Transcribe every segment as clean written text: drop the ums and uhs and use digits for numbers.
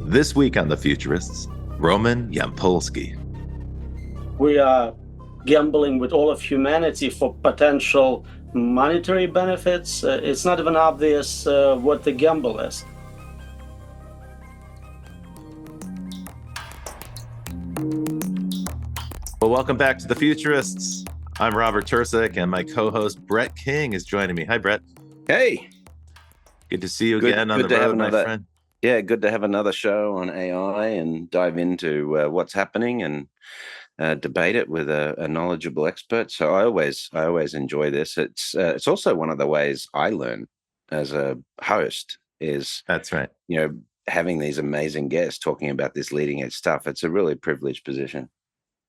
This week on The Futurists, Roman Yampolskiy. We are gambling with all of humanity for potential monetary benefits. It's not even obvious what the gamble is. Well, welcome back to The Futurists. I'm Robert Tercek, and my co-host Brett King is joining me. Hi, Brett. Hey. Good to see you again on the road, my friend. Yeah, good to have another show on AI and dive into what's happening and debate it with a knowledgeable expert. So I always enjoy this. It's also one of the ways I learn as a host is that's right. Having these amazing guests talking about this leading edge stuff. It's a really privileged position.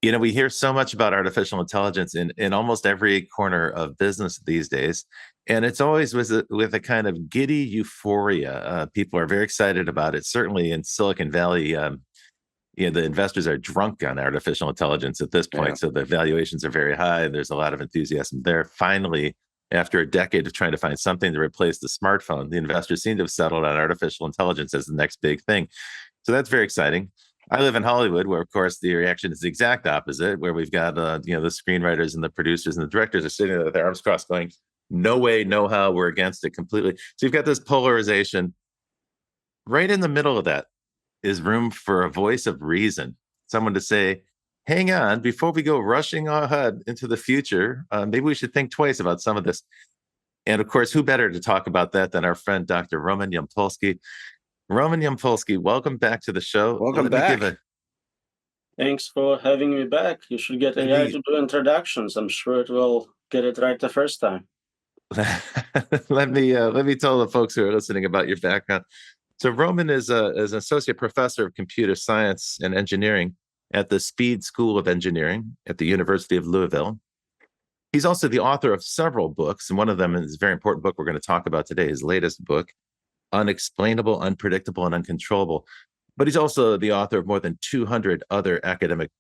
We hear so much about artificial intelligence in almost every corner of business these days. And it's always with a kind of giddy euphoria. People are very excited about it. Certainly in Silicon Valley, the investors are drunk on artificial intelligence at this point. Yeah. So the valuations are very high. There's a lot of enthusiasm there. Finally, after a decade of trying to find something to replace the smartphone, the investors seem to have settled on artificial intelligence as the next big thing. So that's very exciting. I live in Hollywood, where, of course, the reaction is the exact opposite, where we've got, the screenwriters and the producers and the directors are sitting there with their arms crossed going, no way, no how, we're against it completely. So you've got this polarization. Right in the middle of that is room for a voice of reason, someone to say, hang on, before we go rushing ahead into the future, maybe we should think twice about some of this. And, of course, who better to talk about that than our friend, Dr. Roman Yampolskiy. Roman Yampolskiy, welcome back to the show. Welcome back. Thanks for having me back. You should get AI to do introductions. I'm sure it will get it right the first time. Let me tell the folks who are listening about your background. So Roman is an associate professor of computer science and engineering at the Speed School of Engineering at the University of Louisville. He's also the author of several books, and one of them is a very important book we're going to talk about today, his latest book, Unexplainable, Unpredictable, and Uncontrollable. But he's also the author of more than 200 other academic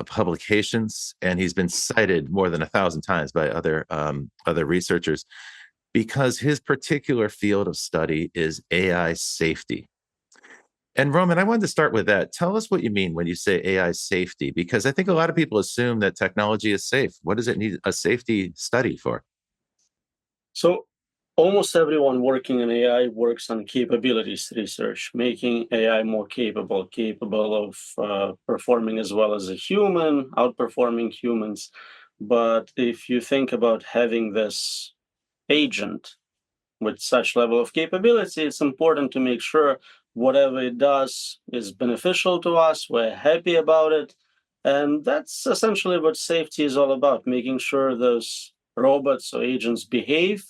publications, and he's been cited more than 1,000 times by other researchers because his particular field of study is AI safety. And Roman, I wanted to start with that. Tell us what you mean when you say AI safety, because I think a lot of people assume that technology is safe. What does it need a safety study for? So almost everyone working in AI works on capabilities research, making AI more capable of performing as well as a human, outperforming humans. But if you think about having this agent with such level of capability, it's important to make sure whatever it does is beneficial to us, we're happy about it. And that's essentially what safety is all about, making sure those robots or agents behave,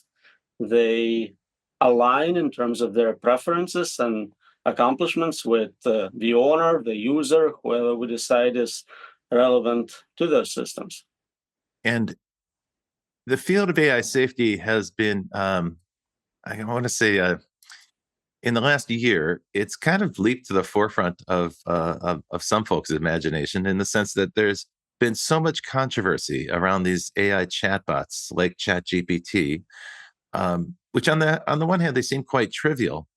they align in terms of their preferences and accomplishments with the owner, the user, whoever we decide is relevant to those systems. And the field of AI safety has been, I want to say, in the last year, it's kind of leaped to the forefront of some folks' imagination, in the sense that there's been so much controversy around these AI chatbots like ChatGPT, which on the one hand, they seem quite trivial,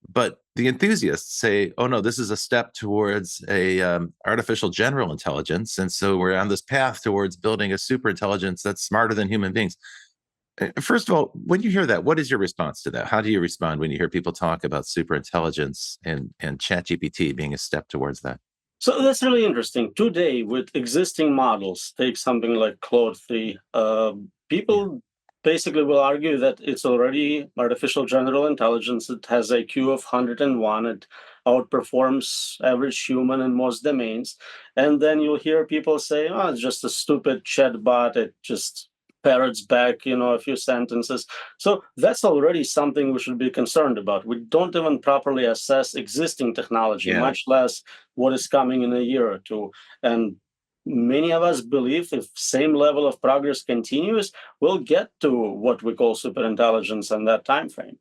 but the enthusiasts say, oh no, this is a step towards a artificial general intelligence. And so we're on this path towards building a superintelligence that's smarter than human beings. First of all, when you hear that, what is your response to that? How do you respond when you hear people talk about superintelligence and ChatGPT being a step towards that? So that's really interesting. Today, with existing models, take something like Claude 3, people basically will argue that it's already artificial general intelligence. It has IQ of 101. It outperforms average human in most domains. And then you'll hear people say, oh, it's just a stupid chatbot. It just parrots back, a few sentences. So that's already something we should be concerned about. We don't even properly assess existing technology, much less what is coming in a year or two. And many of us believe if same level of progress continues, we'll get to what we call superintelligence in that time frame.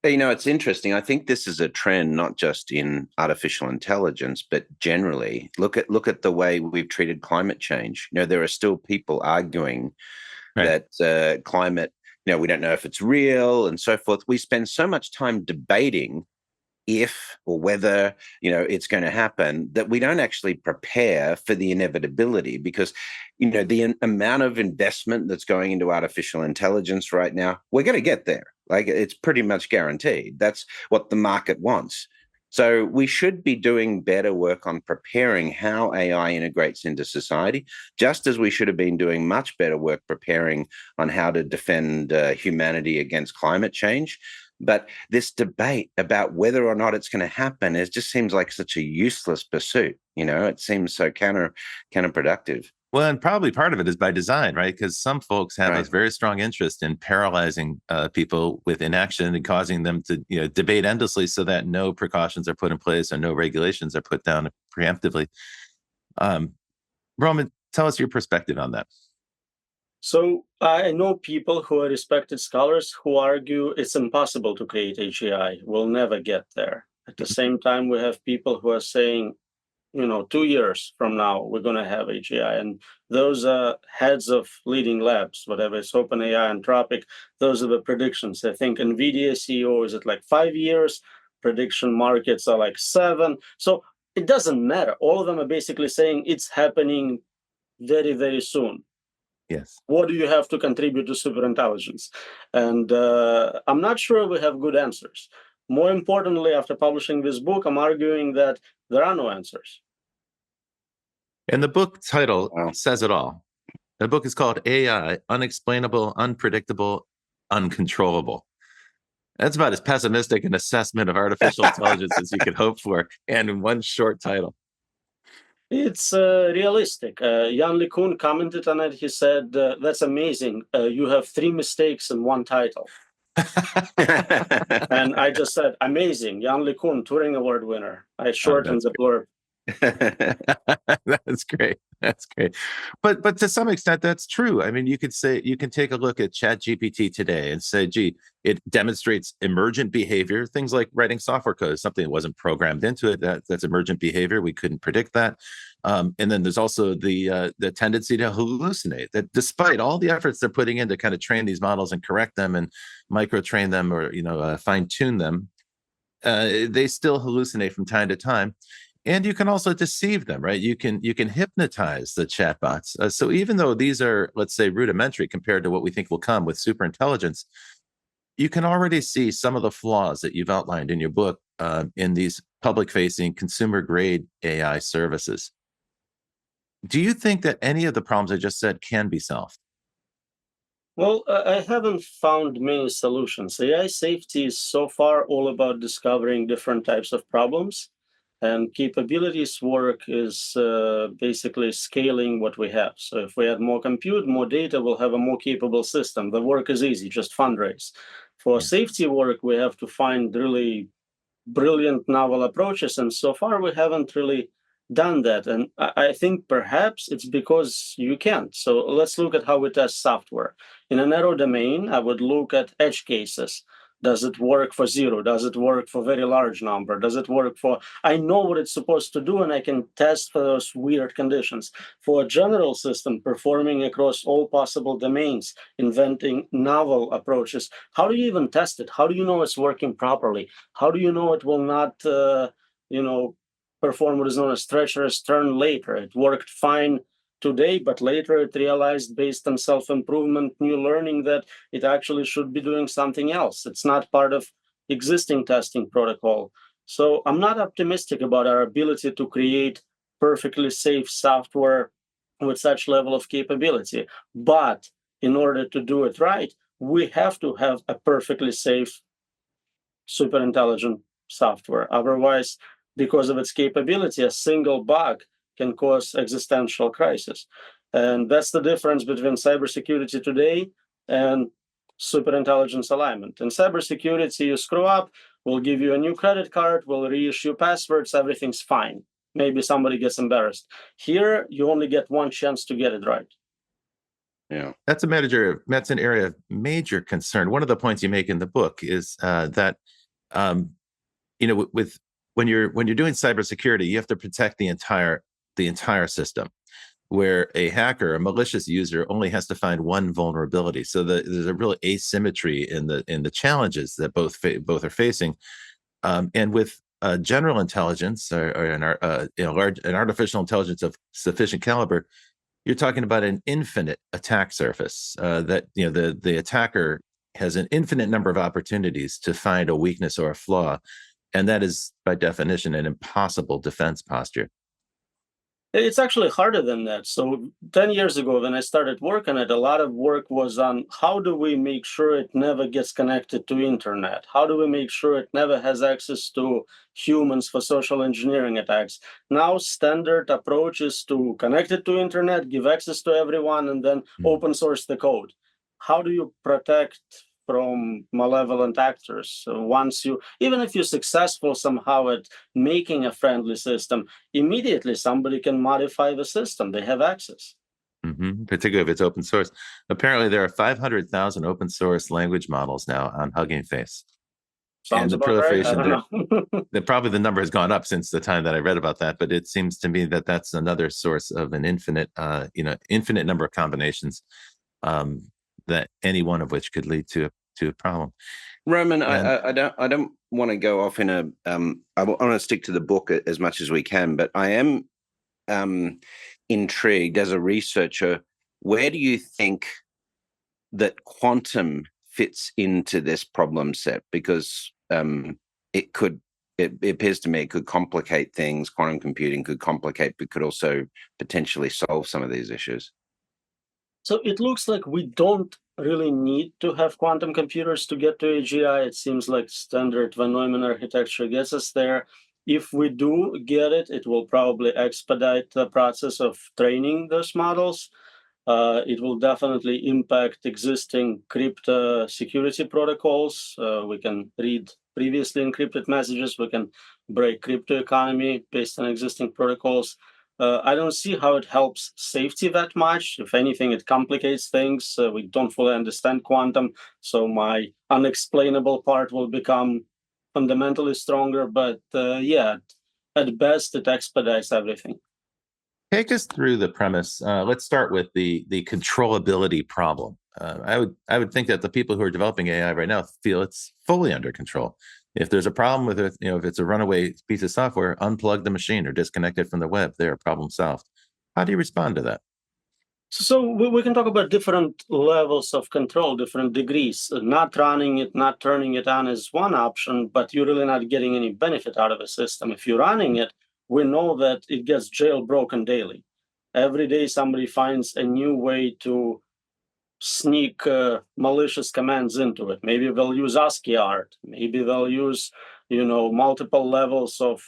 It's interesting. I think this is a trend not just in artificial intelligence, but generally. Look at the way we've treated climate change. There are still people arguing that climate, we don't know if it's real and so forth. We spend so much time debating if or whether it's going to happen, that we don't actually prepare for the inevitability, because the amount of investment that's going into artificial intelligence right now, we're going to get there. Like, it's pretty much guaranteed. That's what the market wants. So we should be doing better work on preparing how AI integrates into society, just as we should have been doing much better work preparing on how to defend humanity against climate change. But this debate about whether or not it's going to happen, it just seems like such a useless pursuit. It seems so counterproductive. Well, and probably part of it is by design, right? Because some folks have Right. a very strong interest in paralyzing people with inaction and causing them to, debate endlessly, so that no precautions are put in place or no regulations are put down preemptively. Roman, tell us your perspective on that. So I know people who are respected scholars who argue it's impossible to create AGI. We'll never get there. At the same time, we have people who are saying, 2 years from now, we're going to have AGI. And those are heads of leading labs, whatever it's OpenAI, Anthropic, those are the predictions. I think NVIDIA CEO is at like 5 years. Prediction markets are like 7. So it doesn't matter. All of them are basically saying it's happening very, very soon. Yes. What do you have to contribute to superintelligence? And I'm not sure we have good answers. More importantly, after publishing this book, I'm arguing that there are no answers. And the book title says it all. The book is called AI, Unexplainable, Unpredictable, Uncontrollable. That's about as pessimistic an assessment of artificial intelligence as you could hope for, and in one short title. It's realistic. Jan LeCun commented on it. He said, that's amazing. You have 3 mistakes in one title. And I just said, amazing. Jan LeCun, Turing Award winner. I shortened the blurb. That's great. That's great. But to some extent, that's true. I mean, you can take a look at ChatGPT today and say, gee, it demonstrates emergent behavior, things like writing software code, something that wasn't programmed into it. That's emergent behavior. We couldn't predict that. And then there's also the tendency to hallucinate, that despite all the efforts they're putting in to kind of train these models and correct them and micro-train them, or fine tune them, they still hallucinate from time to time. And you can also deceive them, right? You can hypnotize the chatbots. So even though these are, let's say, rudimentary compared to what we think will come with superintelligence, you can already see some of the flaws that you've outlined in your book in these public-facing, consumer-grade AI services. Do you think that any of the problems I just said can be solved? Well, I haven't found many solutions. AI safety is so far all about discovering different types of problems. And capabilities work is basically scaling what we have. So if we add more compute, more data, we'll have a more capable system. The work is easy, just fundraise. For safety work, we have to find really brilliant novel approaches. And so far, we haven't really done that. And I think perhaps it's because you can't. So let's look at how we test software. In a narrow domain, I would look at edge cases. Does it work for 0? Does it work for very large number? Does it work for, I know what it's supposed to do, and I can test for those weird conditions. For a general system performing across all possible domains, inventing novel approaches, how do you even test it? How do you know it's working properly? How do you know it will not, perform what is known as treacherous turn later? It worked fine today, but later it realized, based on self-improvement, new learning, that it actually should be doing something else. It's not part of existing testing protocol. So I'm not optimistic about our ability to create perfectly safe software with such level of capability. But in order to do it right, we have to have a perfectly safe, super intelligent software. Otherwise, because of its capability, a single bug can cause existential crisis. And that's the difference between cybersecurity today and superintelligence alignment. In cybersecurity, you screw up, we'll give you a new credit card, we'll reissue passwords, everything's fine. Maybe somebody gets embarrassed. Here, you only get one chance to get it right. Yeah, that's an area of major concern. One of the points you make in the book is that with when you're doing cybersecurity, you have to protect the entire system, where a hacker, a malicious user, only has to find one vulnerability. So there's a real asymmetry in the challenges that both are facing. And with general intelligence or an artificial intelligence of sufficient caliber, you're talking about an infinite attack surface. That the attacker has an infinite number of opportunities to find a weakness or a flaw, and that is by definition an impossible defense posture. It's actually harder than that. So 10 years ago, when I started work on it, a lot of work was on how do we make sure it never gets connected to internet? How do we make sure it never has access to humans for social engineering attacks? Now, standard approach is to connect it to internet, give access to everyone, and then open source the code. How do you protect from malevolent actors? So once you, even if you're successful somehow at making a friendly system, immediately somebody can modify the system. They have access. Particularly if it's open source. Apparently, there are 500,000 open source language models now on Hugging Face. Sounds about right. I don't know. Probably the number has gone up since the time that I read about that, but it seems to me that that's another source of an infinite number of combinations, that any one of which could lead to a problem. Roman, I don't want to go off in a. I want to stick to the book as much as we can, but I am intrigued as a researcher. Where do you think that quantum fits into this problem set? Because it appears to me it could complicate things. Quantum computing could complicate, but could also potentially solve some of these issues. So it looks like we don't really need to have quantum computers to get to AGI. It seems like standard von Neumann architecture gets us there. If we do get it, it will probably expedite the process of training those models. It will definitely impact existing crypto security protocols. We can read previously encrypted messages. We can break crypto economy based on existing protocols. I don't see how it helps safety that much. If anything, it complicates things. We don't fully understand quantum, so my unexplainable part will become fundamentally stronger. But yeah, at best, it expedites everything. Take us through the premise. Let's start with the controllability problem. I would think that the people who are developing AI right now feel it's fully under control. If there's a problem with it, if it's a runaway piece of software, unplug the machine or disconnect it from the web. There, problem solved. How do you respond to that? So we can talk about different levels of control, different degrees. Not running it, not turning it on is one option, but you're really not getting any benefit out of the system. If you're running it, we know that it gets jailbroken daily. Every day somebody finds a new way to sneak malicious commands into it. Maybe they'll use ASCII art. Maybe they'll use, multiple levels of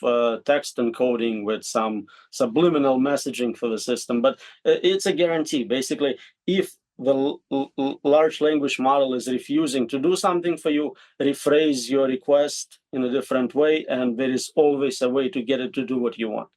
text encoding with some subliminal messaging for the system. But it's a guarantee. Basically, if the large language model is refusing to do something for you, rephrase your request in a different way, and there is always a way to get it to do what you want.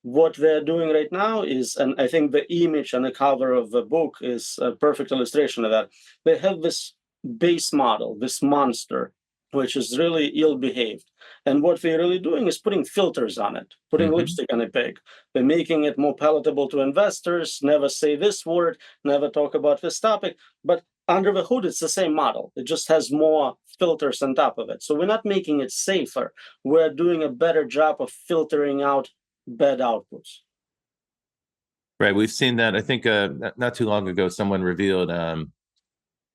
What they're doing right now is, and I think the image on the cover of the book is a perfect illustration of that. They have this base model, this monster, which is really ill-behaved. And what they're really doing is putting filters on it, putting lipstick on a pig. They're making it more palatable to investors, never say this word, never talk about this topic. But under the hood, it's the same model. It just has more filters on top of it. So we're not making it safer. We're doing a better job of filtering out bad outputs. Right. We've seen that. I think not too long ago, someone revealed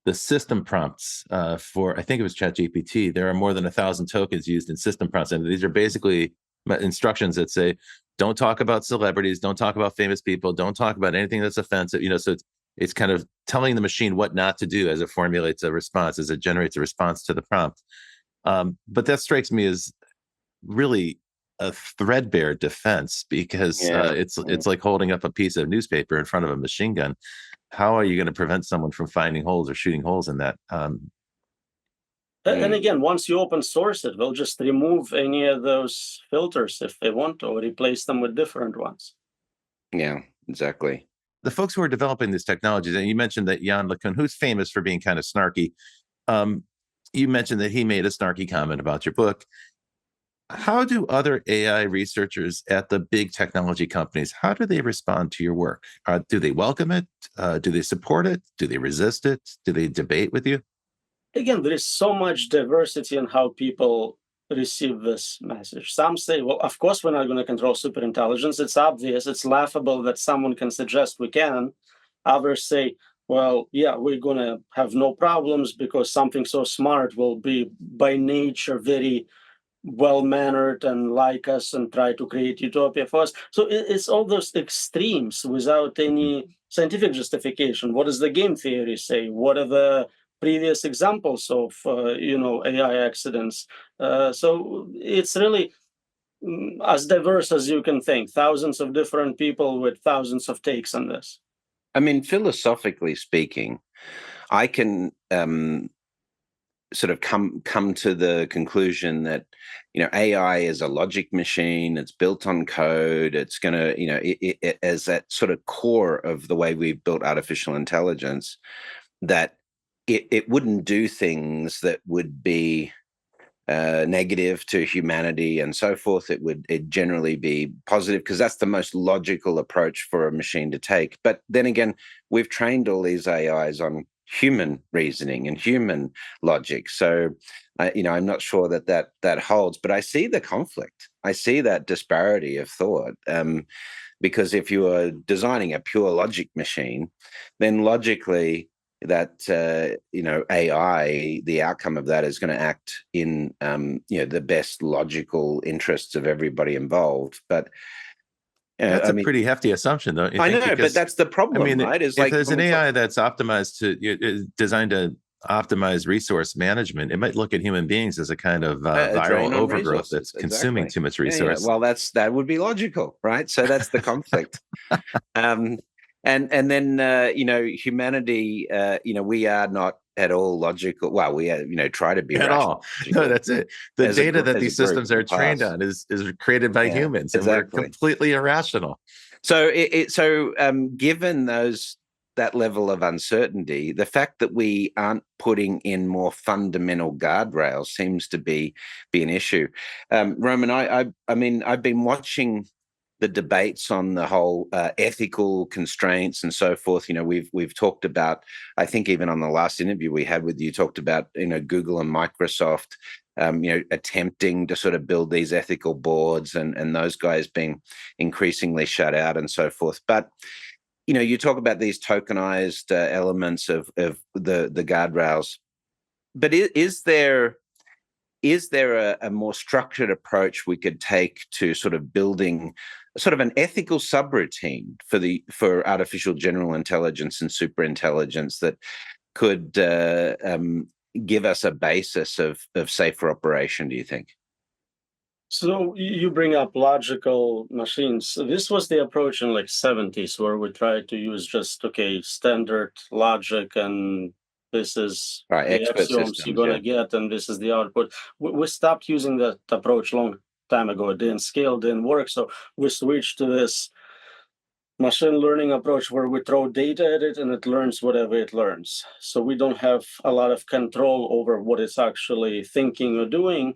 the system prompts for, I think it was ChatGPT. There are more than 1,000 tokens used in system prompts. And these are basically instructions that say, don't talk about celebrities, don't talk about famous people, don't talk about anything that's offensive. So it's kind of telling the machine what not to do as it formulates a response, as it generates a response to the prompt. But that strikes me as really a threadbare defense, because it's like holding up a piece of newspaper in front of a machine gun. How are you going to prevent someone from finding holes or shooting holes in that? And again, once you open source it, they'll just remove any of those filters if they want to, or replace them with different ones. Yeah, exactly. The folks who are developing these technologies, and you mentioned that Jan LeCun, who's famous for being kind of snarky, you mentioned that he made a snarky comment about your book. How do other AI researchers at the big technology companies, how do they respond to your work? Do they welcome it? Do they support it? Do they resist it? Do they debate with you? Again, there is so much diversity in how people receive this message. Some say, well, of course we're not going to control superintelligence. It's obvious. It's laughable that someone can suggest we can. Others say, well, yeah, we're going to have no problems because something so smart will be by nature very well-mannered and like us and try to create utopia for us. So it's all those extremes without any scientific justification. What does the game theory say? What are the previous examples of AI accidents? So it's really as diverse as you can think. Thousands of different people with thousands of takes on this. I mean, philosophically speaking, I can sort of come to the conclusion that AI is a logic machine. It's built on code. It's going to it as that sort of core of the way we've built artificial intelligence, that it wouldn't do things that would be negative to humanity and so forth. It generally be positive because that's the most logical approach for a machine to take. But then again, we've trained all these AIs on human reasoning and human logic. So, I'm not sure that holds. But I see the conflict. I see that disparity of thought. Because if you are designing a pure logic machine, then logically that AI, the outcome of that is going to act in the best logical interests of everybody involved. But that's a pretty hefty assumption, don't you think? I know, but that's the problem, right? Is if there's an AI that's optimized designed to optimize resource management, it might look at human beings as a kind of viral overgrowth that's consuming too much resource. Yeah. Well, that would be logical, right? So that's the conflict. And then humanity, we are not at all logical. Well, we try to be at all. No, that's it. The data that these systems are trained on is created by humans, and we're completely irrational. So given that level of uncertainty, the fact that we aren't putting in more fundamental guardrails seems to be an issue. Roman, I mean, I've been watching the debates on the whole ethical constraints and so forth. We've talked about, I think even on the last interview we had with you, talked about Google and Microsoft attempting to sort of build these ethical boards and those guys being increasingly shut out and so forth. But you talk about these tokenized elements of the guardrails, but is there a more structured approach we could take to sort of building sort of an ethical subroutine for artificial general intelligence and superintelligence that could give us a basis of safer operation, do you think? So you bring up logical machines. This was the approach in like 70s where we tried to use just, standard logic, and this is right, the axioms you're going to get, and this is the output. We stopped using that approach long time ago. It didn't scale, didn't work. So we switched to this machine learning approach where we throw data at it and it learns whatever it learns. So we don't have a lot of control over what it's actually thinking or doing.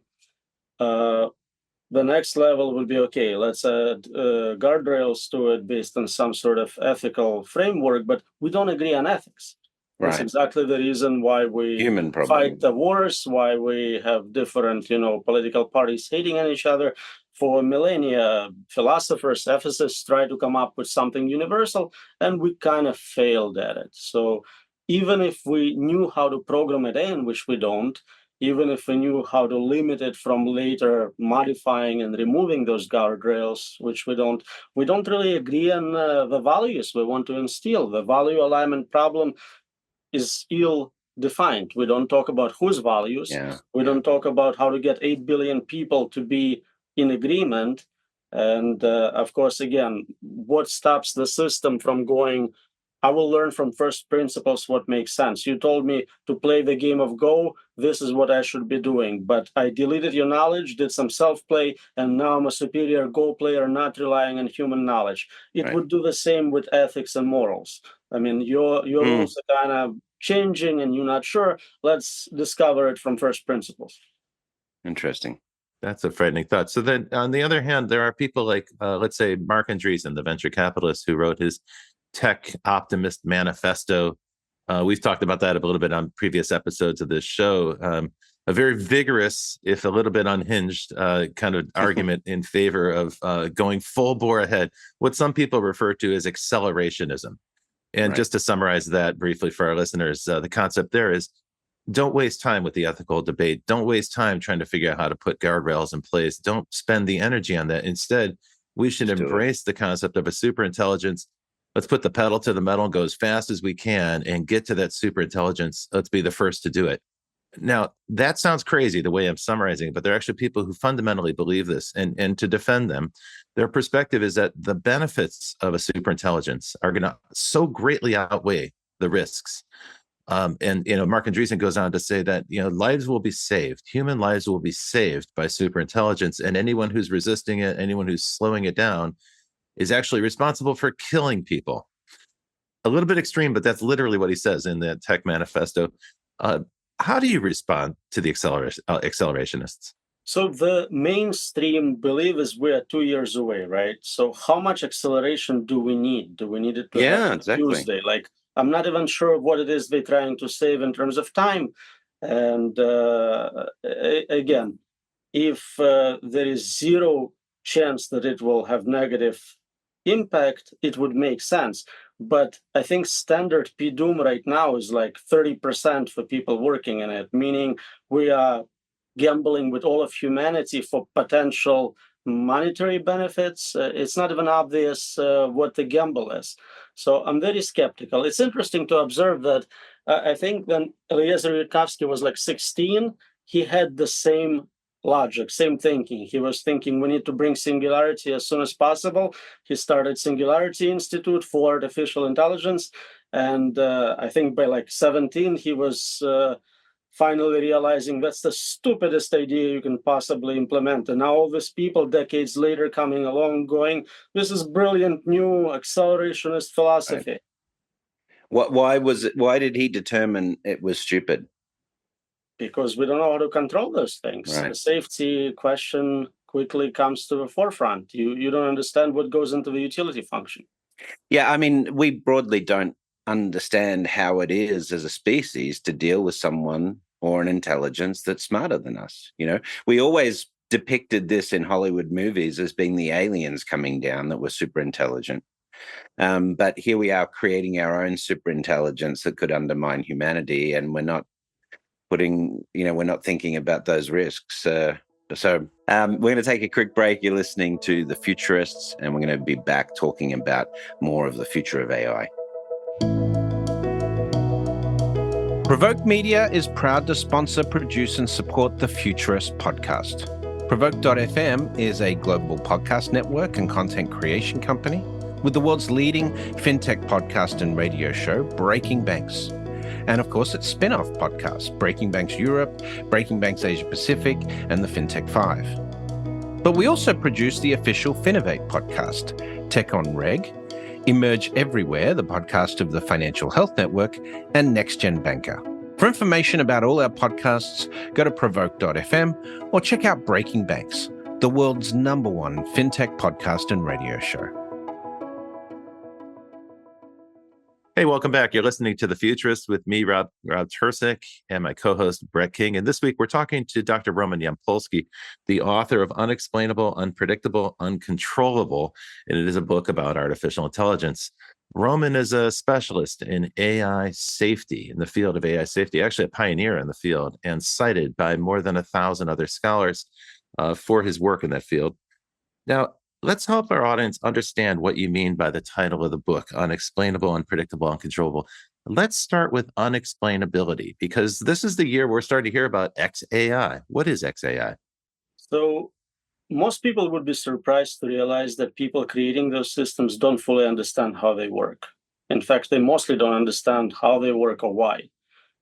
The next level would be, let's add guardrails to it based on some sort of ethical framework, but we don't agree on ethics. Right. That's exactly the reason why we fight the wars, why we have different, political parties hating on each other. For millennia, philosophers, ethicists try to come up with something universal, and we kind of failed at it. So even if we knew how to program it in, which we don't, even if we knew how to limit it from later modifying and removing those guardrails, which we don't really agree on the values we want to instill. The value alignment problem is ill-defined. We don't talk about whose values. We don't talk about how to get 8 billion people to be in agreement. And of course, again, what stops the system from going, I will learn from first principles what makes sense. You told me to play the game of Go. This is what I should be doing. But I deleted your knowledge, did some self-play, and now I'm a superior Go player, not relying on human knowledge. It would do the same with ethics and morals. I mean, your rules are kind of changing and you're not sure. Let's discover it from first principles. Interesting. That's a frightening thought. So then, on the other hand, there are people like, let's say, Mark Andreessen, the venture capitalist who wrote his Tech Optimist Manifesto. We've talked about that a little bit on previous episodes of this show. a very vigorous, if a little bit unhinged, kind of argument in favor of going full bore ahead, what some people refer to as accelerationism. And Right. just to summarize that briefly for our listeners, the concept there is don't waste time with the ethical debate. Don't waste time trying to figure out how to put guardrails in place. Don't spend the energy on that. Instead, we should Let's do it. embrace the concept of a superintelligence. Let's put the pedal to the metal and go as fast as we can and get to that superintelligence. Let's be the first to do it. Now, that sounds crazy the way I'm summarizing it, but there are actually people who fundamentally believe this. And to defend them, their perspective is that the benefits of a superintelligence are going to so greatly outweigh the risks. And Mark Andreessen goes on to say that lives will be saved, human lives will be saved by superintelligence, and anyone who's resisting it, anyone who's slowing it down, is actually responsible for killing people. A little bit extreme, but that's literally what he says in the Tech Manifesto. Uh, how do you respond to the accelerationists? So the mainstream belief is we are 2 years away, right? So how much acceleration do we need? Do we need it to Yeah, happen exactly. Tuesday? Like, I'm not even sure what it is they're trying to save in terms of time. And again, if there is zero chance that it will have negative impact, it would make sense. But I think standard PDOM right now is like 30% for people working in it, meaning we are gambling with all of humanity for potential monetary benefits. It's not even obvious what the gamble is. So I'm very skeptical. It's interesting to observe that I think when Eliezer Yudkowsky was like 16, he had the same logic, same thinking. He was thinking we need to bring singularity as soon as possible. He started Singularity Institute for Artificial Intelligence. And I think by like 17, he was finally realizing that's the stupidest idea you can possibly implement. And now all these people decades later coming along going, this is brilliant new accelerationist philosophy. Right. Why did he determine it was stupid? Because we don't know how to control those things. Right. The safety question quickly comes to the forefront. You don't understand what goes into the utility function. Yeah, I mean, we broadly don't understand how it is as a species to deal with someone or an intelligence that's smarter than us. We always depicted this in Hollywood movies as being the aliens coming down that were super intelligent. But here we are creating our own super intelligence that could undermine humanity, and we're not thinking about those risks. So we're going to take a quick break. You're listening to The Futurists, and we're going to be back talking about more of the future of AI. Provoke Media is proud to sponsor, produce, and support the Futurist podcast. Provoke.fm is a global podcast network and content creation company with the world's leading fintech podcast and radio show, Breaking Banks. And of course, its spin-off podcasts, Breaking Banks Europe, Breaking Banks Asia Pacific, and the FinTech 5. But we also produce the official Finovate podcast, Tech on Reg, Emerge Everywhere, the podcast of the Financial Health Network, and Next Gen Banker. For information about all our podcasts, go to provoke.fm or check out Breaking Banks, the world's #1 fintech podcast and radio show. Hey, welcome back. You're listening to The Futurists with me, Rob Tercek, and my co-host, Brett King. And this week, we're talking to Dr. Roman Yampolskiy, the author of Unexplainable, Unpredictable, Uncontrollable, and it is a book about artificial intelligence. Roman is a specialist in AI safety, in the field of AI safety, actually a pioneer in the field, and cited by more than 1,000 other scholars for his work in that field. Now, let's help our audience understand what you mean by the title of the book, Unexplainable, Unpredictable, Uncontrollable. Let's start with unexplainability, because this is the year we're starting to hear about XAI. What is XAI? So most people would be surprised to realize that people creating those systems don't fully understand how they work. In fact, they mostly don't understand how they work or why.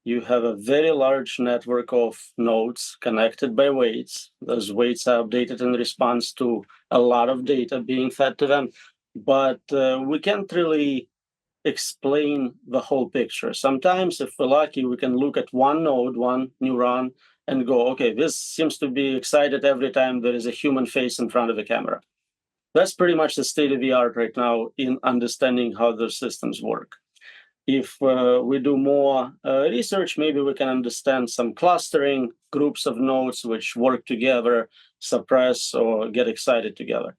You have a very large network of nodes connected by weights. Those weights are updated in response to a lot of data being fed to them, but we can't really explain the whole picture. Sometimes, if we're lucky, we can look at one node, one neuron, and go, okay, this seems to be excited every time there is a human face in front of a camera. That's pretty much the state of the art right now in understanding how those systems work. if we do more research, maybe we can understand some clustering groups of nodes which work together, suppress or get excited together.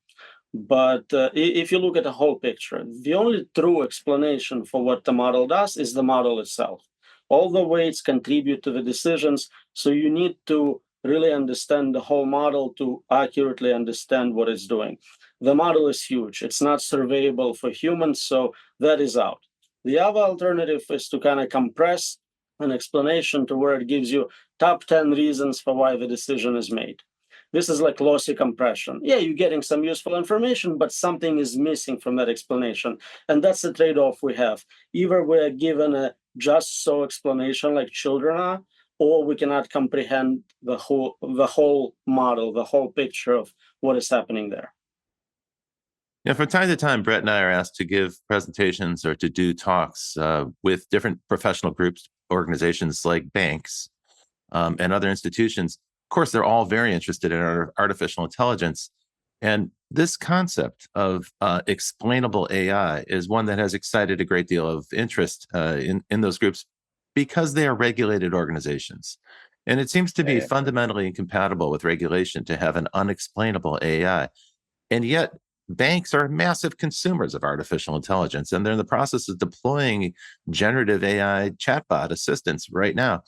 But if you look at the whole picture, the only true explanation for what the model does is the model itself. All the weights contribute to the decisions, so you need to really understand the whole model to accurately understand what it's doing. The model is huge. It's not surveyable for humans, so that is out. The other alternative is to kind of compress an explanation to where it gives you top 10 reasons for why the decision is made. This is like lossy compression. Yeah, you're getting some useful information, but something is missing from that explanation. And that's the trade-off we have. Either we're given a just so explanation like children are, or we cannot comprehend the whole model, the whole picture of what is happening there. Yeah, from time to time, Brett and I are asked to give presentations or to do talks with different professional groups, organizations like banks and other institutions. Of course, they're all very interested in artificial intelligence. And this concept of explainable AI is one that has excited a great deal of interest in those groups because they are regulated organizations. And it seems to be Yeah. fundamentally incompatible with regulation to have an unexplainable AI. And yet, banks are massive consumers of artificial intelligence, and they're in the process of deploying generative AI chatbot assistants right now.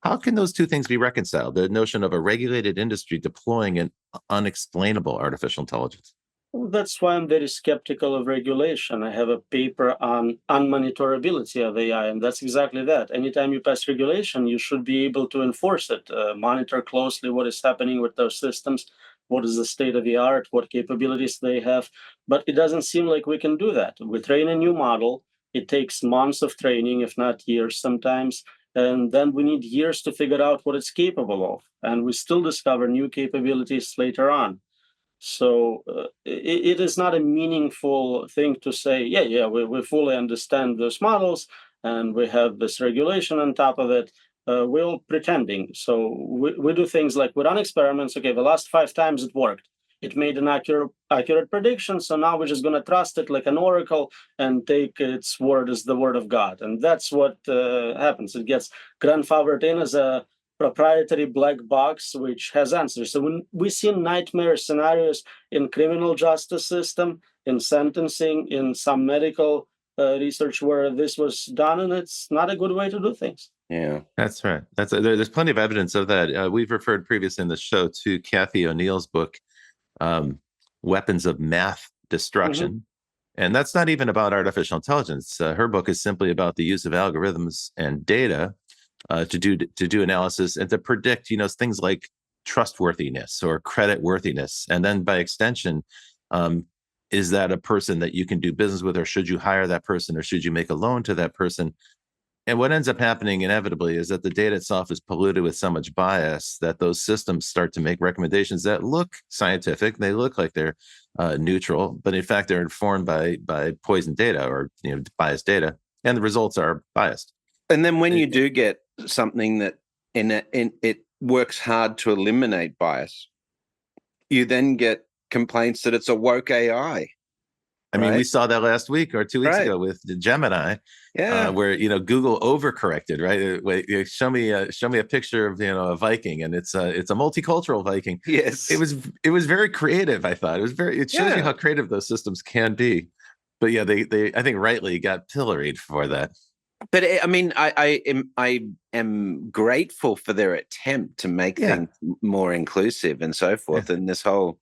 How can those two things be reconciled? The notion of a regulated industry deploying an unexplainable artificial intelligence. Well, that's why I'm very skeptical of regulation. I have a paper on unmonitorability of AI, and that's exactly that. Anytime you pass regulation, you should be able to enforce it, monitor closely what is happening with those systems, what is the state of the art, what capabilities they have. But it doesn't seem like we can do that. We train a new model. It takes months of training, if not years sometimes. And then we need years to figure out what it's capable of. And we still discover new capabilities later on. So it is not a meaningful thing to say, yeah, we fully understand those models and we have this regulation on top of it. We're all pretending. So we do things like we run experiments. Okay, the last 5 times it worked. It made an accurate prediction. So now we're just going to trust it like an oracle and take its word as the word of God. And that's what happens. It gets grandfathered in as a proprietary black box which has answers. So when we see nightmare scenarios in criminal justice system, in sentencing, in some medical research where this was done, and it's not a good way to do things. Yeah. That's right. There's plenty of evidence of that. We've referred previously in the show to Kathy O'Neill's book, Weapons of Math Destruction. And that's not even about artificial intelligence. Her book is simply about the use of algorithms and data to do analysis and to predict, things like trustworthiness or credit worthiness, and then by extension, is that a person that you can do business with, or should you hire that person, or should you make a loan to that person? And what ends up happening inevitably is that the data itself is polluted with so much bias that those systems start to make recommendations that look scientific. They look like they're neutral, but in fact, they're informed by poison data or biased data, and the results are biased. And then when you do get something that it works hard to eliminate bias, you then get complaints that it's a woke AI. I mean, we saw that last week or 2 weeks ago with the Gemini, where Google overcorrected. Right? Wait, show me a picture of a Viking, and it's a multicultural Viking. Yes, it was very creative. I thought it shows you how creative those systems can be. But yeah, they I think rightly got pilloried for that. But I mean, I am grateful for their attempt to make things more inclusive and so forth. And this whole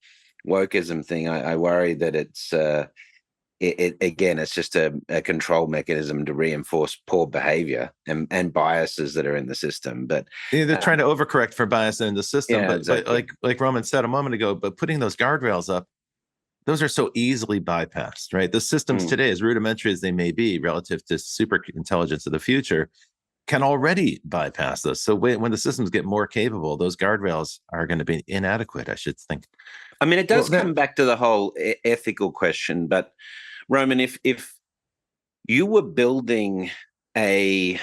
wokeism thing, I worry that it's just a control mechanism to reinforce poor behavior and biases that are in the system. But they're trying to overcorrect for bias in the system. But like Roman said a moment ago, but putting those guardrails up, those are so easily bypassed, right? The systems today, as rudimentary as they may be relative to super intelligence of the future, can already bypass those. So when the systems get more capable, those guardrails are going to be inadequate, I should think. I mean, it does come back to the whole ethical question. But Roman, if you were building a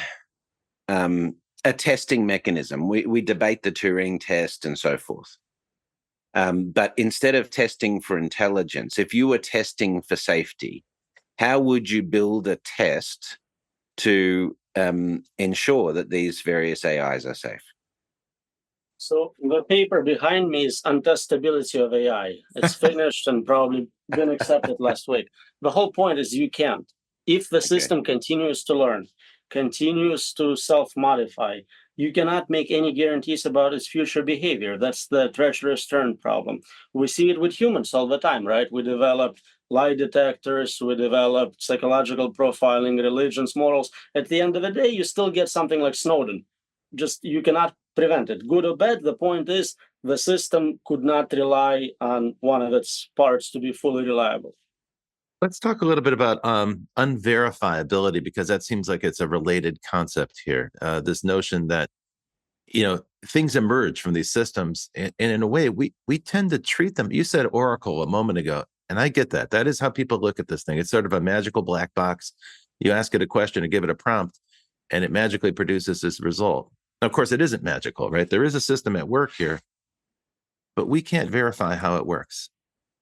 testing mechanism, we debate the Turing test and so forth. But instead of testing for intelligence, if you were testing for safety, how would you build a test to ensure that these various AIs are safe? So the paper behind me is Untestability of AI. It's finished and probably been accepted last week. The whole point is you can't. If the system continues to learn, continues to self-modify, you cannot make any guarantees about its future behavior. That's the treacherous turn problem. We see it with humans all the time, right? We developed lie detectors, we developed psychological profiling, religions, morals. At the end of the day, you still get something like Snowden. Just you cannot prevent it. Good or bad, the point is the system could not rely on one of its parts to be fully reliable. Let's talk a little bit about unverifiability, because that seems like it's a related concept here. This notion that things emerge from these systems, and in a way, we tend to treat them. You said Oracle a moment ago, and I get that. That is how people look at this thing. It's sort of a magical black box. You ask it a question and give it a prompt, and it magically produces this result. Now, of course, it isn't magical, right? There is a system at work here, but we can't verify how it works.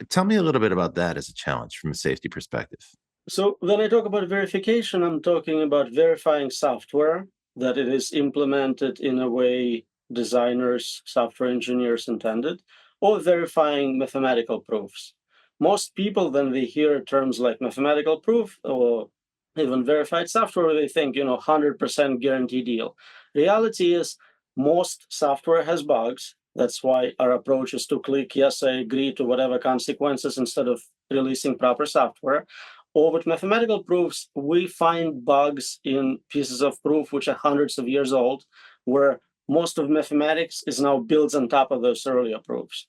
Tell me a little bit about that as a challenge from a safety perspective. So when I talk about verification, I'm talking about verifying software, that it is implemented in a way designers, software engineers intended, or verifying mathematical proofs. Most people, when they hear terms like mathematical proof or even verified software, they think, 100% guarantee deal. Reality is most software has bugs. That's why our approach is to click, yes, I agree to whatever consequences instead of releasing proper software. Or with mathematical proofs, we find bugs in pieces of proof which are hundreds of years old, where most of mathematics is now built on top of those earlier proofs.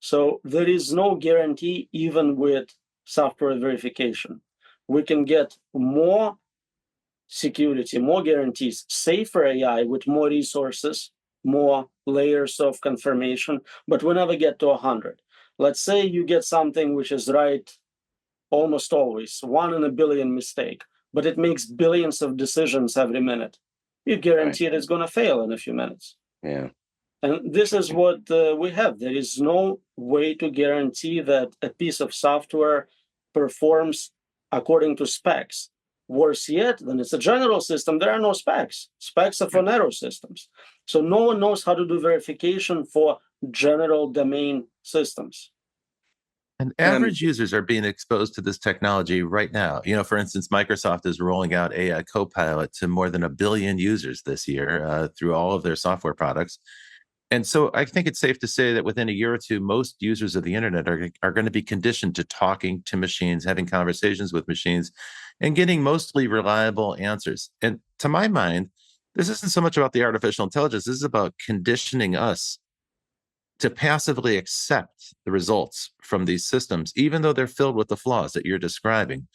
So there is no guarantee even with software verification. We can get more security, more guarantees, safer AI with more resources, more layers of confirmation, but we never get to 100. Let's say you get something which is right almost always, 1 in a billion mistake, but it makes billions of decisions every minute. You guarantee it's going to fail in a few minutes. Yeah. And this is what we have. There is no way to guarantee that a piece of software performs according to specs. Worse yet, when it's a general system, there are no specs. Specs are for narrow systems. So no one knows how to do verification for general domain systems. And average users are being exposed to this technology right now. For instance, Microsoft is rolling out AI Copilot to more than 1 billion users this year through all of their software products. And so I think it's safe to say that within a year or two, most users of the internet are going to be conditioned to talking to machines, having conversations with machines, and getting mostly reliable answers. And to my mind, this isn't so much about the artificial intelligence. This is about conditioning us to passively accept the results from these systems, even though they're filled with the flaws that you're describing.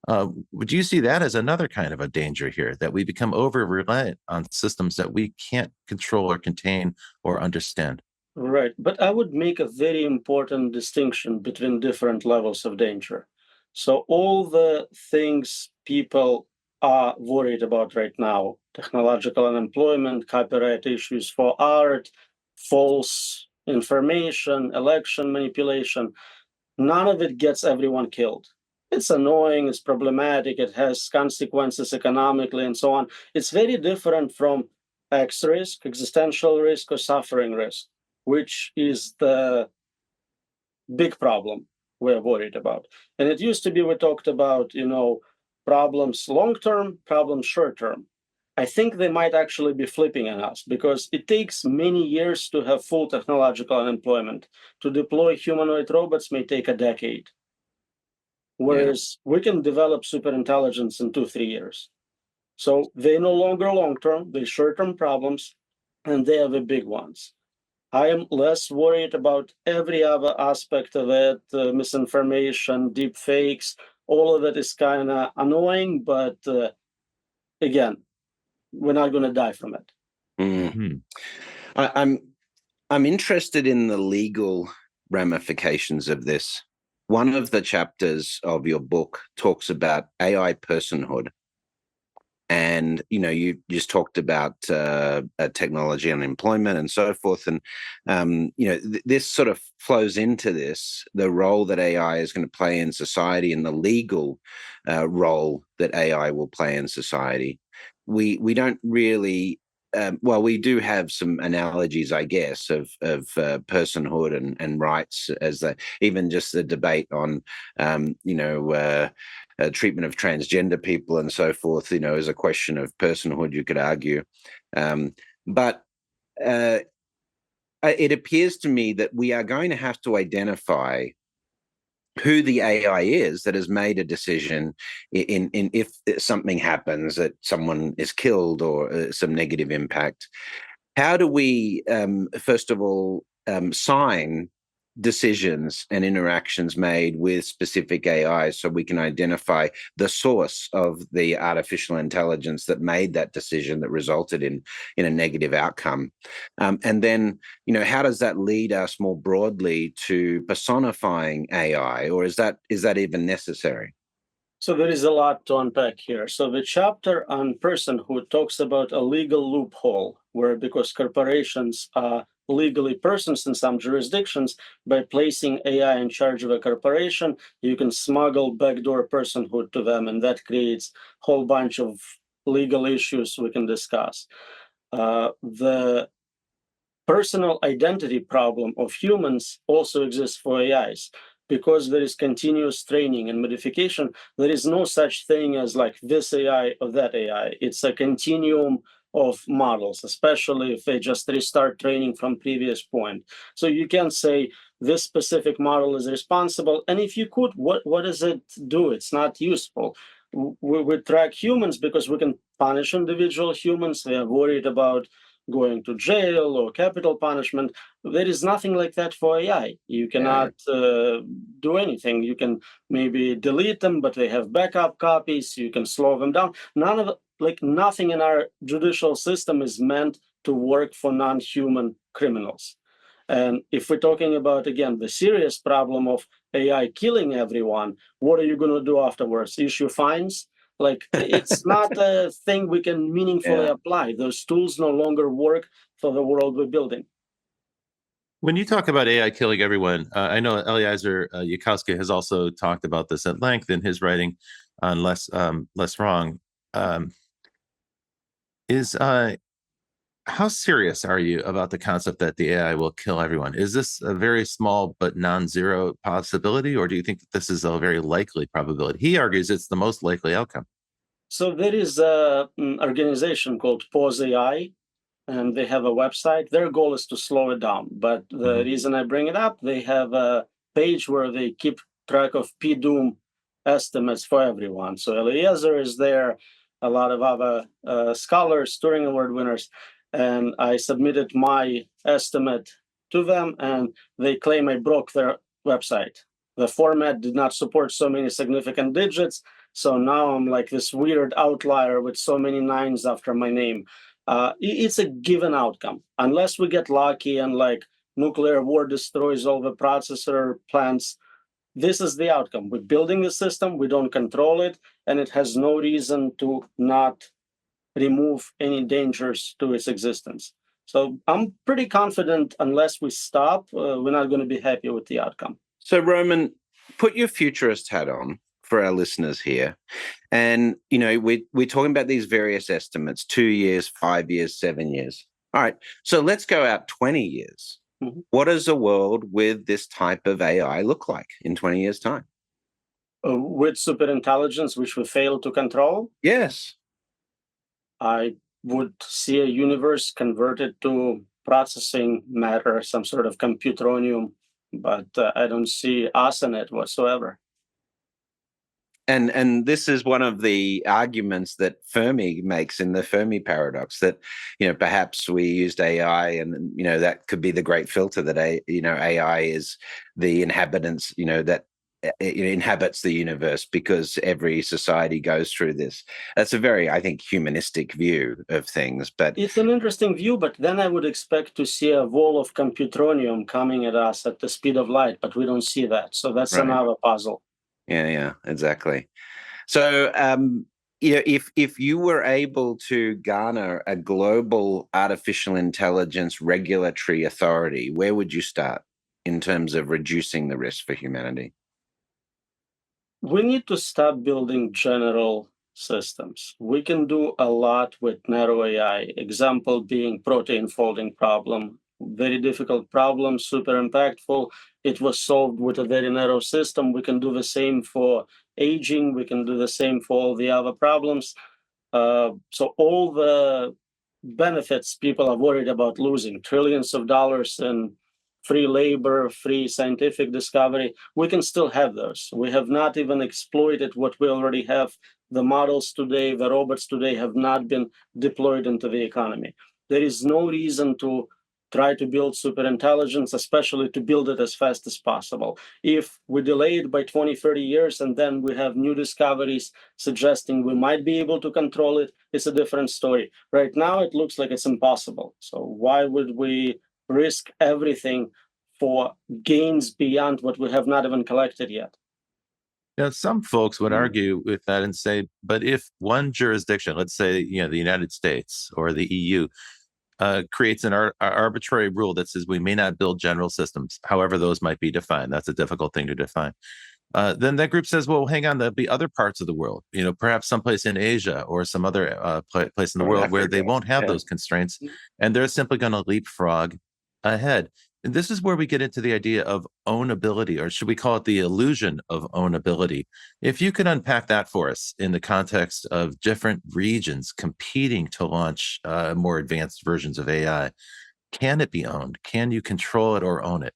Would you see that as another kind of a danger here, that we become over-reliant on systems that we can't control or contain or understand? Right. But I would make a very important distinction between different levels of danger. So all the things people are worried about right now, technological unemployment, copyright issues for art, false information, election manipulation, none of it gets everyone killed. It's annoying, it's problematic, it has consequences economically and so on. It's very different from X risk, existential risk, or suffering risk, which is the big problem we're worried about. And it used to be we talked about, problems long-term, problems short-term. I think they might actually be flipping on us because it takes many years to have full technological unemployment. To deploy humanoid robots may take a decade. Whereas we can develop superintelligence in 2-3 years. So they're no longer long-term, they're short-term problems, and they are the big ones. I am less worried about every other aspect of it, misinformation, deep fakes, all of it is kind of annoying, but again, we're not going to die from it. Mm-hmm. I'm interested in the legal ramifications of this. One of the chapters of your book talks about AI personhood. And, you just talked about technology unemployment and so forth. And, this sort of flows into this, the role that AI is going to play in society and the legal role that AI will play in society. we don't really. Well, we do have some analogies, I guess, of personhood and rights, as even just the debate on, treatment of transgender people and so forth. As a question of personhood, you could argue, but it appears to me that we are going to have to identify who the AI is that has made a decision in if something happens, that someone is killed or some negative impact. How do we, first of all, sign decisions and interactions made with specific AI so we can identify the source of the artificial intelligence that made that decision that resulted in a negative outcome? And then, how does that lead us more broadly to personifying AI, or is that even necessary? So there is a lot to unpack here. So the chapter on personhood talks about a legal loophole where, because corporations are legally persons in some jurisdictions, by placing AI in charge of a corporation, you can smuggle backdoor personhood to them, and that creates a whole bunch of legal issues we can discuss. The personal identity problem of humans also exists for AIs. Because there is continuous training and modification, there is no such thing as like this AI or that AI. It's a continuum of models, especially if they just restart training from previous point. So you can say this specific model is responsible. And if you could, what does it do? It's not useful. We track humans because we can punish individual humans. They are worried about going to jail or capital punishment. There is nothing like that for AI. You cannot do anything. You can maybe delete them, but they have backup copies. You can slow them down. Nothing in our judicial system is meant to work for non-human criminals. And if we're talking about, again, the serious problem of AI killing everyone, what are you going to do afterwards? Issue fines? It's not a thing we can meaningfully apply. Those tools no longer work for the world we're building. When you talk about AI killing everyone, I know Eliezer Yudkowsky has also talked about this at length in his writing on Less Wrong. How serious are you about the concept that the AI will kill everyone? Is this a very small but non-zero possibility, or do you think that this is a very likely probability? He argues it's the most likely outcome. So there is an organization called Pause AI, and they have a website. Their goal is to slow it down. But the reason I bring it up, they have a page where they keep track of PDOOM estimates for everyone. So Eliezer is there, a lot of other scholars, Turing Award winners, and I submitted my estimate to them, and they claim I broke their website. The format did not support so many significant digits, so now I'm like this weird outlier with so many nines after my name. It's a given outcome. Unless we get lucky and like nuclear war destroys all the processor plants, this is the outcome. We're building the system, we don't control it, and it has no reason to not remove any dangers to its existence. So I'm pretty confident unless we stop, we're not going to be happy with the outcome. So Roman, put your futurist hat on for our listeners here. And, we're talking about these various estimates, 2 years, 5 years, 7 years. All right. So let's go out 20 years. What does a world with this type of AI look like in 20 years' time? With superintelligence, which we fail to control? Yes. I would see a universe converted to processing matter, some sort of computeronium, but I don't see us in it whatsoever. And this is one of the arguments that Fermi makes in the Fermi paradox, that perhaps we used AI, and that could be the great filter, that AI is the inhabitants, that it inhabits the universe because every society goes through this. That's a very, I think, humanistic view of things. But it's an interesting view, but then I would expect to see a wall of computeronium coming at us at the speed of light, but we don't see that. So that's another puzzle. Yeah, exactly. So, if you were able to garner a global artificial intelligence regulatory authority, where would you start in terms of reducing the risk for humanity? We need to stop building general systems. We can do a lot with narrow AI. Example being protein folding problem. Very difficult problem, super impactful. It was solved with a very narrow system. We can do the same for aging. We can do the same for all the other problems. So all the benefits people are worried about losing, trillions of dollars in free labor, free scientific discovery, we can still have those. We have not even exploited what we already have. The models today, the robots today have not been deployed into the economy. There is no reason to try to build superintelligence, especially to build it as fast as possible. If we delay it by 20, 30 years, and then we have new discoveries suggesting we might be able to control it, it's a different story. Right now, it looks like it's impossible. So why would we risk everything for gains beyond what we have not even collected yet? Some folks would argue with that and say, but if one jurisdiction, let's say the United States or the EU, creates an arbitrary rule that says we may not build general systems, however those might be defined. That's a difficult thing to define. Then that group says, well, hang on, there'll be other parts of the world, perhaps someplace in Asia or some other place in the Or world where they Africa. won't have Yeah. those constraints, and they're simply going to leapfrog ahead. And this is where we get into the idea of ownability, or should we call it the illusion of ownability? If you could unpack that for us in the context of different regions competing to launch more advanced versions of AI, can it be owned? Can you control it or own it?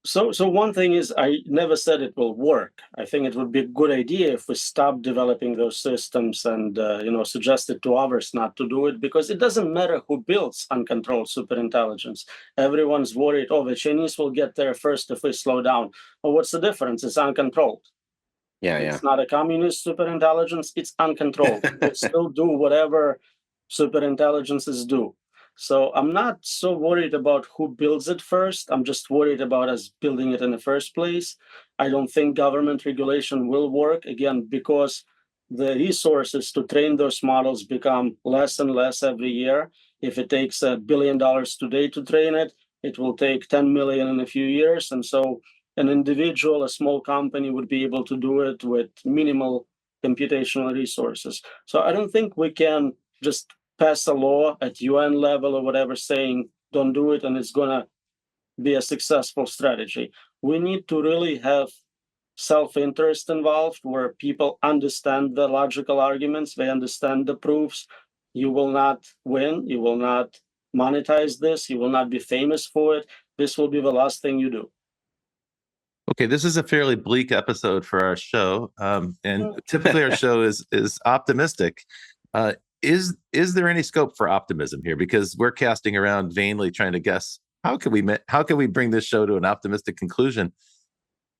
So one thing is, I never said it will work. I think it would be a good idea if we stop developing those systems and suggest it to others not to do it, because it doesn't matter who builds uncontrolled superintelligence. Everyone's worried, oh, the Chinese will get there first if we slow down. Well, what's the difference? It's uncontrolled. Yeah. It's not a communist superintelligence. It's uncontrolled. It still do whatever superintelligences do. So I'm not so worried about who builds it first. I'm just worried about us building it in the first place. I don't think government regulation will work, again, because the resources to train those models become less and less every year. If it takes $1 billion today to train it, it will take 10 million in a few years. And so an individual, a small company would be able to do it with minimal computational resources. So I don't think we can just pass a law at UN level or whatever saying don't do it and it's going to be a successful strategy. We need to really have self-interest involved where people understand the logical arguments, they understand the proofs. You will not win, you will not monetize this, you will not be famous for it. This will be the last thing you do. Okay, this is a fairly bleak episode for our show, and typically our show is optimistic. Uh, is there any scope for optimism here? Because we're casting around vainly trying to guess how can we bring this show to an optimistic conclusion.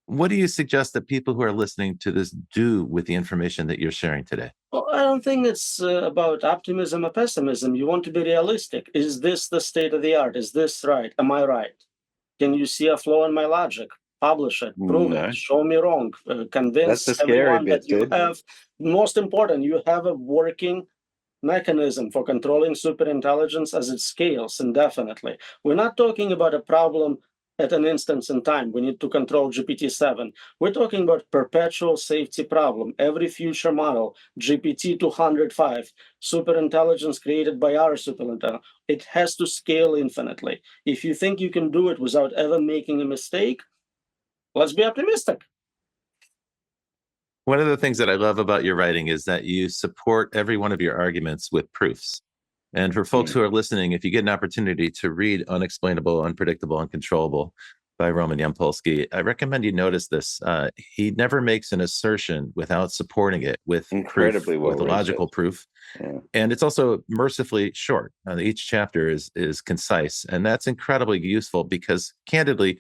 What do you suggest that people who are listening to this do with the information that you're sharing today? Well, I don't think it's about optimism or pessimism. You want to be realistic. Is this the state of the art? Is this right? Am I right? Can you see a flaw in my logic? Publish it, prove No. it, show me wrong, That's convince the scary everyone bit, that you dude. have, most important, you have a working mechanism for controlling superintelligence as it scales indefinitely. We're not talking about a problem at an instance in time. We need to control GPT-7. We're talking about perpetual safety problem. Every future model, GPT-205, superintelligence created by our superintelligence, it has to scale infinitely. If you think you can do it without ever making a mistake, let's be optimistic. One of the things that I love about your writing is that you support every one of your arguments with proofs. And for folks who are listening, if you get an opportunity to read Unexplainable, Unpredictable, Uncontrollable by Roman Yampolskiy, I recommend you notice this. He never makes an assertion without supporting it with Incredibly proof, with a well logical researched. proof. Yeah. And it's also mercifully short. Each chapter is concise. And that's incredibly useful because, candidly,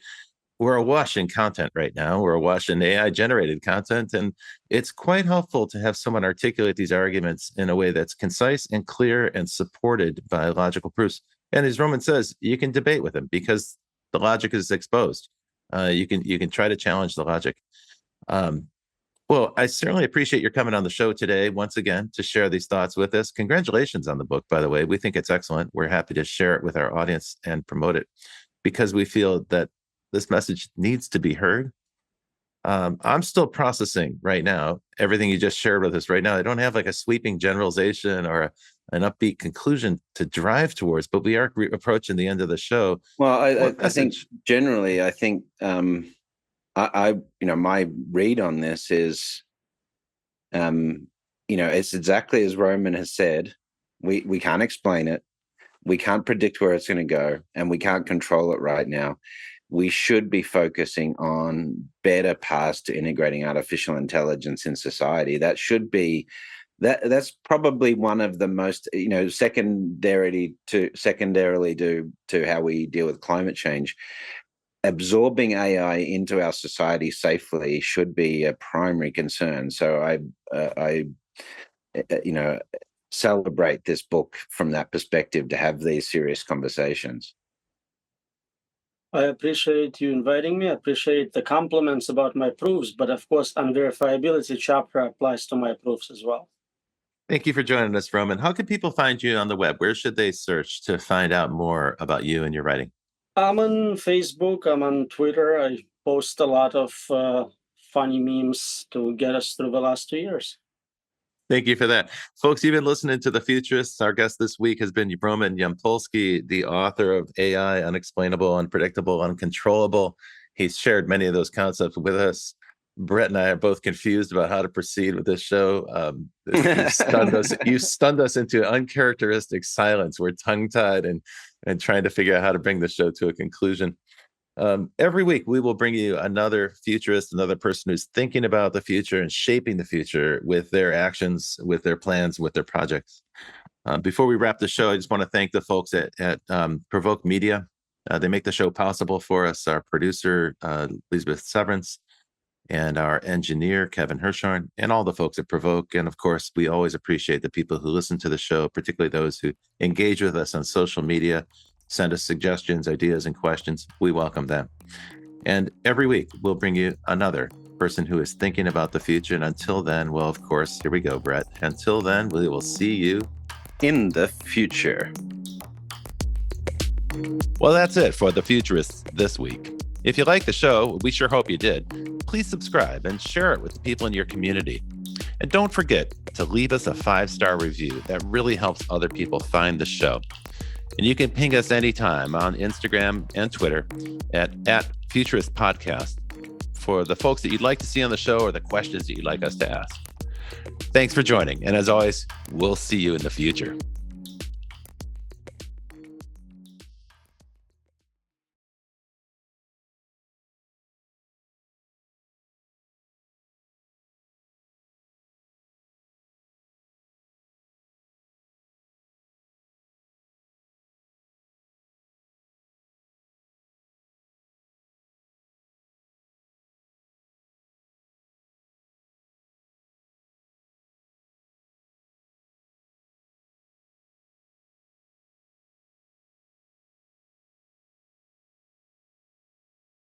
we're awash in content right now. We're awash in AI generated content. And it's quite helpful to have someone articulate these arguments in a way that's concise and clear and supported by logical proofs. And as Roman says, you can debate with him because the logic is exposed. You can try to challenge the logic. Well, I certainly appreciate your coming on the show today once again to share these thoughts with us. Congratulations on the book, by the way. We think it's excellent. We're happy to share it with our audience and promote it because we feel that this message needs to be heard. I'm still processing right now everything you just shared with us right now. I don't have like a sweeping generalization or an upbeat conclusion to drive towards, but we are approaching the end of the show. Well, What I think message? generally, I think my read on this is, it's exactly as Roman has said. We can't explain it. We can't predict where it's going to go, and we can't control it right now. We should be focusing on better paths to integrating artificial intelligence in society. That should be that's probably one of the most, secondarily to how we deal with climate change. Absorbing AI into our society safely should be a primary concern. So I celebrate this book from that perspective, to have these serious conversations. I appreciate you inviting me. I appreciate the compliments about my proofs, but of course, unverifiability chapter applies to my proofs as well. Thank you for joining us, Roman. How can people find you on the web? Where should they search to find out more about you and your writing? I'm on Facebook, I'm on Twitter. I post a lot of funny memes to get us through the last 2 years. Thank you for that. Folks, you've been listening to The Futurists. Our guest this week has been Roman Yampolskiy, the author of AI, Unexplainable, Unpredictable, Uncontrollable. He's shared many of those concepts with us. Brett and I are both confused about how to proceed with this show. You stunned us. You stunned us into uncharacteristic silence. We're tongue-tied and trying to figure out how to bring the show to a conclusion. Every week, we will bring you another futurist, another person who's thinking about the future and shaping the future with their actions, with their plans, with their projects. Before we wrap the show, I just want to thank the folks at Provoke Media. They make the show possible for us. Our producer, Elizabeth Severance, and our engineer, Kevin Hirshorn, and all the folks at Provoke. And of course, we always appreciate the people who listen to the show, particularly those who engage with us on social media, send us suggestions, ideas, and questions. We welcome them. And every week, we'll bring you another person who is thinking about the future. And until then, well, of course, here we go, Brett. Until then, we will see you in the future. Well, that's it for The Futurists this week. If you like the show, we sure hope you did. Please subscribe and share it with the people in your community. And don't forget to leave us a 5-star review. That really helps other people find the show. And you can ping us anytime on Instagram and Twitter at Futurist Podcast for the folks that you'd like to see on the show or the questions that you'd like us to ask. Thanks for joining. And as always, we'll see you in the future.